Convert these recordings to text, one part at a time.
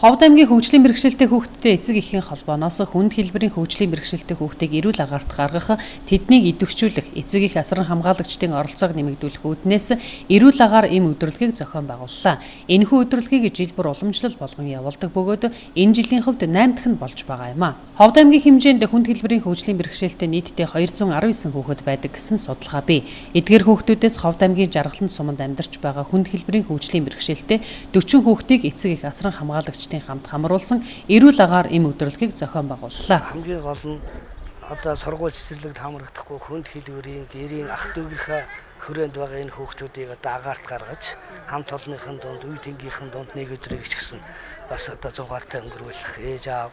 Ховд аймгийн хөгжлийн бэрхшээлтэй хүүхдтэй эцэг эхийн холбооноос хүнд хэлбэрийн хөгжлийн бэрхшээлтэй хүүхдийг эрүүл агаарт гаргах, тэднийг идэвхжүүлэх, эцэг эх асран хамгаалагчдын оролцоог нэмэгдүүлэх үүднээс эрүүл агаар эм өдрөлгийг зохион байгууллаа. Энэхүү өдрөлгийг жил бүр уламжлал болгон явуулдаг бөгөөд энэ жилийн хувьд 8 дахь нь болж байгаа юм а. Ховд аймгийн хэмжээнд хүнд хэлбэрийн хөгжлийн бэрхшээлтэй нийтдээ 219 хүүхэд байдаг гэсэн судалгаа бий. Эдгээр хүүхдүүдээс Ховд аймгийн Жаргалан суманд амьдарч байгаа хүнд хэлбэрийн хөгжлийн бэрхшээлтэй 40 хүүхдийг эцэг эх асран хамгаалагч хамт хамруулсан эрүүл агаар эм өдрөлгийг зохион байгууллаа. Хамгийн гол нь одоо сургууль цэцэрлэгт хамрагдахгүй хүнд хэлбэрийн гэрийн ах дүүгийнхаа хүрээнд байгаа энэ хүүхдүүдийг одоо агаарт гаргаж хамт олонныхын дунд, үе тэнгийнхэн дунд нэг өдрийг ч гэсэн бас одоо зугаалтай өнгөрүүлэх, ээж аав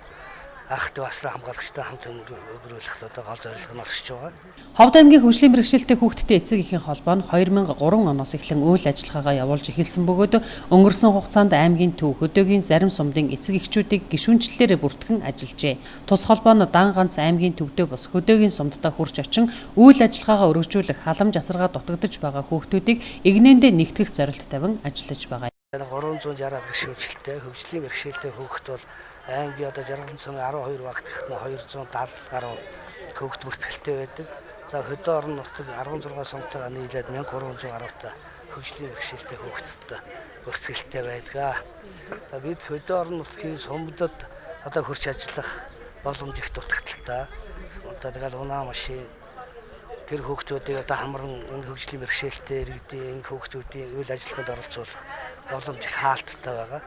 ах дүү асран хамгаалагчтай хамт өнгөрүүлэх одоо гол зорилго нь оршиж байгаа. Ховд аймгийн хөгжлийн бэрхшээлтэй хүүхдтэй эцэг эхийн холбоо нь 2003 оноос эхлэн үйл ажиллагаагаа явуулж эхэлсэн бөгөөд өнгөрсөн хугацаанд аймгийн төв хөдөөгийн зарим сумдын эцэг эхчүүдийг гишүүнчлэлээр бүртгэн ажиллажээ. Тус холбоо нь дан ганц аймгийн төвдөө бас хөдөөгийн сумдтай хурж очин үйл ажиллагаагаа өргөжүүлэх халамж асаргаа дутагдж байгаа хүүхдүүдийг игнэндээ нэгтгэх зорилт тавин ажиллаж байгаа. 360 гишүүнчлэлтэй хөгжлийн бэрхшээлтэй хүүхэд бол аймгийн одоо Жаргалан сумын 12 багтхт нь 270 гаруй хүүхэд бүртгэлтэй байдаг. За хөдөө орон нутаг 16 сумтайгаа нийлээд 1300 гаруйтай хөгжлийн бэрхшээлтэй хүүхэдтэй бүртгэлтэй байдаг. За бид хөдөө орон нутгийн сумдад одоо хурц ажиллах боломж их дутагдaltaй. Одоо тэгэл унаа машин тэр хүүхдүүдийг одоо хамран энэ хөгжлийн бэрхшээлтэй иргэдийн энэ хүүхдүүдийн үйл ажиллагаанд оролцуулах боломж их хаалттай байгаа.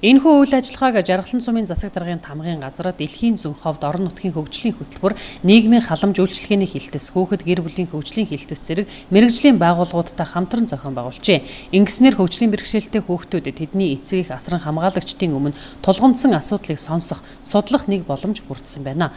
Энэхүү үйл ажиллагааг Жаргалан сумын засаг даргын тамгын газар, Дэлхийн зүүн ховд орон нутгийн хөгжлийн хөтөлбөр, нийгмийн халамж үйлчилгээний хилтэс, хүүхэд гэр бүлийн хөгжлийн хилтэс зэрэг мэрэгжлийн байгууллагуудтай хамтран зохион байгуулжээ. Ингэснээр хөгжлийн бэрхшээлтэй хүүхдүүдэд тэдний эцэг эх асран хамгаалагчдын өмнө тулгамдсан асуудлыг сонсох, судлах нэг боломж бүрдсэн байна.